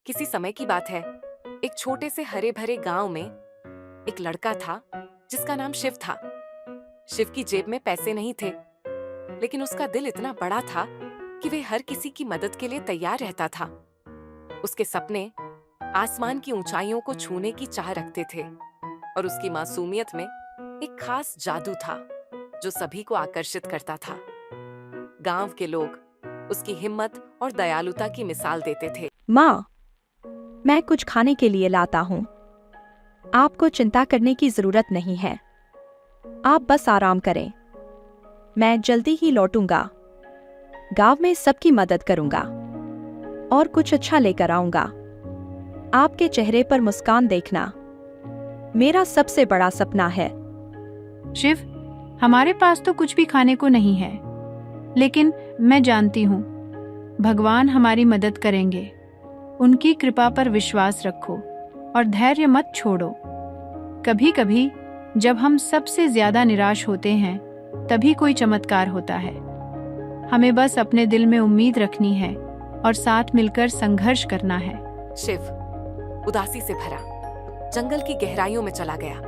किसी समय की बात है। एक छोटे से हरे भरे गांव में एक लड़का था जिसका नाम शिव था। शिव की जेब में पैसे नहीं थे, लेकिन उसका दिल इतना बड़ा था कि वह हर किसी की मदद के लिए तैयार रहता था। उसके सपने आसमान की ऊंचाइयों को छूने की चाह रखते थे और उसकी मासूमियत में एक खास जादू था जो सभी को आकर्षित करता था। गांव के लोग उसकी हिम्मत और दयालुता की मिसाल देते थे। माँ, मैं कुछ खाने के लिए लाता हूँ। आपको चिंता करने की जरूरत नहीं है। आप बस आराम करें। मैं जल्दी ही लौटूंगा। गांव में सबकी मदद करूंगा और कुछ अच्छा लेकर आऊंगा। आपके चेहरे पर मुस्कान देखना मेरा सबसे बड़ा सपना है। शिव, हमारे पास तो कुछ भी खाने को नहीं है, लेकिन मैं जानती हूँ भगवान हमारी मदद करेंगे। उनकी कृपा पर विश्वास रखो और धैर्य मत छोड़ो। कभी कभी जब हम सबसे ज्यादा निराश होते हैं तभी कोई चमत्कार होता है। हमें बस अपने दिल में उम्मीद रखनी है और साथ मिलकर संघर्ष करना है। शिव उदासी से भरा जंगल की गहराइयों में चला गया।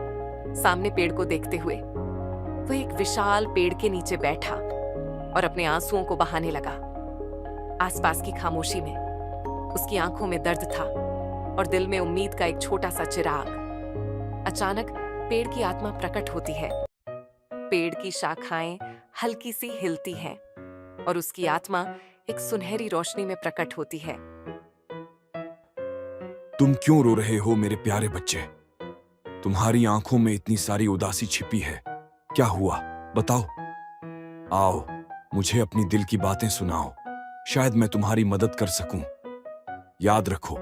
सामने पेड़ को देखते हुए वो एक विशाल पेड़ के नीचे बैठा और अपने आंसुओं को बहाने लगा। आसपास की खामोशी में उसकी आंखों में दर्द था और दिल में उम्मीद का एक छोटा सा चिराग। अचानक पेड़ की आत्मा प्रकट होती है। पेड़ की शाखाएं हल्की सी हिलती हैं और उसकी आत्मा एक सुनहरी रोशनी में प्रकट होती है। तुम क्यों रो रहे हो मेरे प्यारे बच्चे? तुम्हारी आंखों में इतनी सारी उदासी छिपी है। क्या हुआ बताओ। आओ, मुझे अपनी दिल की बातें सुनाओ। शायद मैं तुम्हारी मदद कर सकूं। याद रखो,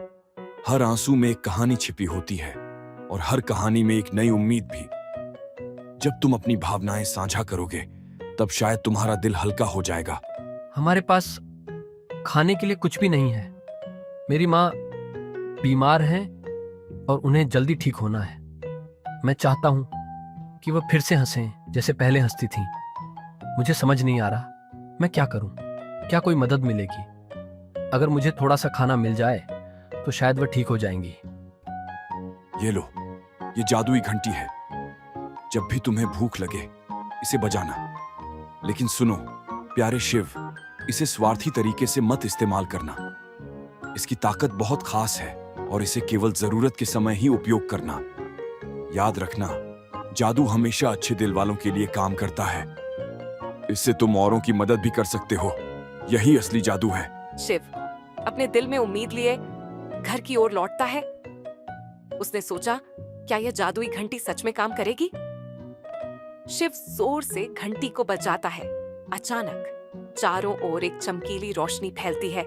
हर आंसू में एक कहानी छिपी होती है और हर कहानी में एक नई उम्मीद भी। जब तुम अपनी भावनाएं साझा करोगे तब शायद तुम्हारा दिल हल्का हो जाएगा। हमारे पास खाने के लिए कुछ भी नहीं है। मेरी माँ बीमार हैं और उन्हें जल्दी ठीक होना है। मैं चाहता हूँ कि वह फिर से हंसें जैसे पहले हंसती थीं। मुझे समझ नहीं आ रहा मैं क्या करूँ। क्या कोई मदद मिलेगी? अगर मुझे थोड़ा सा खाना मिल जाए तो शायद वह ठीक हो जाएंगी। ये लो, ये जादुई घंटी है। जब भी तुम्हें भूख लगे इसे बजाना। लेकिन सुनो प्यारे शिव, इसे स्वार्थी तरीके से मत इस्तेमाल करना। इसकी ताकत बहुत खास है और इसे केवल जरूरत के समय ही उपयोग करना। याद रखना, जादू हमेशा अच्छे दिल वालों के लिए काम करता है। इससे तुम औरों की मदद भी कर सकते हो। यही असली जादू है। शिव अपने दिल में उम्मीद लिए घर की ओर लौटता है। उसने सोचा, क्या यह जादुई घंटी सच में काम करेगी? शिव जोर से घंटी को बजाता है। अचानक चारों ओर एक चमकीली रोशनी फैलती है।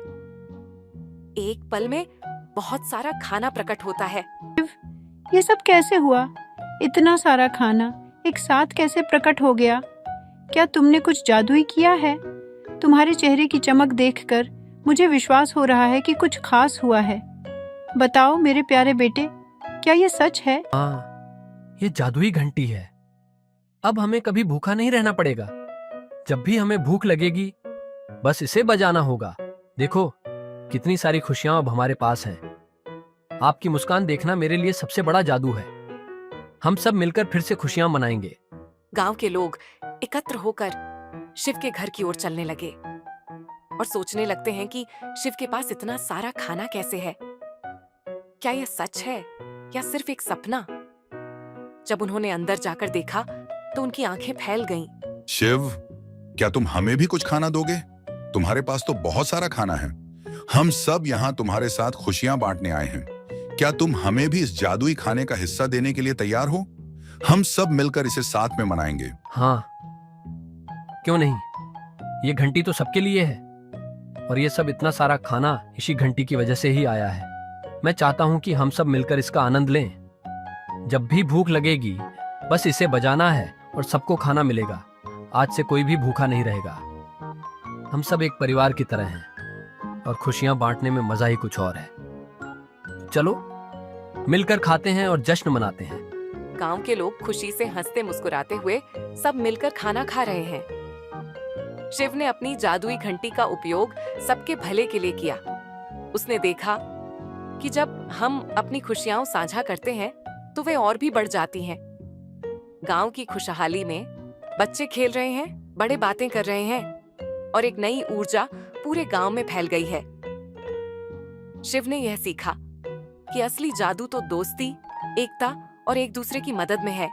एक पल में बहुत सारा खाना प्रकट होता है। ये सब कैसे हुआ? इतना सारा खाना एक साथ कैसे प्रकट हो गया? क्या तुमने कुछ जादुई किया है? तुम्हारे चेहरे की चमक देखकर मुझे विश्वास हो रहा है कि कुछ खास हुआ है। बताओ मेरे प्यारे बेटे, क्या ये सच है? हाँ, ये जादुई घंटी है। अब हमें कभी भूखा नहीं रहना पड़ेगा। जब भी हमें भूख लगेगी बस इसे बजाना होगा। देखो कितनी सारी खुशियां अब हमारे पास हैं। आपकी मुस्कान देखना मेरे लिए सबसे बड़ा जादू है। हम सब मिलकर फिर से खुशियां मनाएंगे। गांव के लोग एकत्र होकर शिव के घर की ओर चलने लगे और सोचने लगते हैं कि शिव के पास इतना सारा खाना कैसे है। क्या यह सच है या सिर्फ एक सपना? जब उन्होंने अंदर जाकर देखा तो उनकी आंखें फैल गईं। शिव, क्या तुम हमें भी कुछ खाना दोगे? तुम्हारे पास तो बहुत सारा खाना है। हम सब यहाँ तुम्हारे साथ खुशियां बांटने आए हैं। क्या तुम हमें भी इस जादुई खाने का हिस्सा देने के लिए तैयार हो? हम सब मिलकर इसे साथ में मनाएंगे। हाँ, क्यों नहीं। ये घंटी तो सबके लिए है और ये सब इतना सारा खाना इसी घंटी की वजह से ही आया है। मैं चाहता हूं कि हम सब मिलकर इसका आनंद लें। जब भी भूख लगेगी बस इसे बजाना है और सबको खाना मिलेगा। आज से कोई भी भूखा नहीं रहेगा। हम सब एक परिवार की तरह हैं और खुशियां बांटने में मजा ही कुछ और है। चलो मिलकर खाते हैं और जश्न मनाते हैं। गांव के लोग खुशी से हंसते मुस्कुराते हुए सब मिलकर खाना खा रहे हैं। शिव ने अपनी जादुई घंटी का उपयोग सबके भले के लिए किया। उसने देखा कि जब हम अपनी खुशियां साझा करते हैं तो वे और भी बढ़ जाती हैं। गांव की खुशहाली में बच्चे खेल रहे हैं, बड़े बातें कर रहे हैं और एक नई ऊर्जा पूरे गांव में फैल गई है। शिव ने यह सीखा कि असली जादू तो दोस्ती, एकता और एक दूसरे की मदद में है।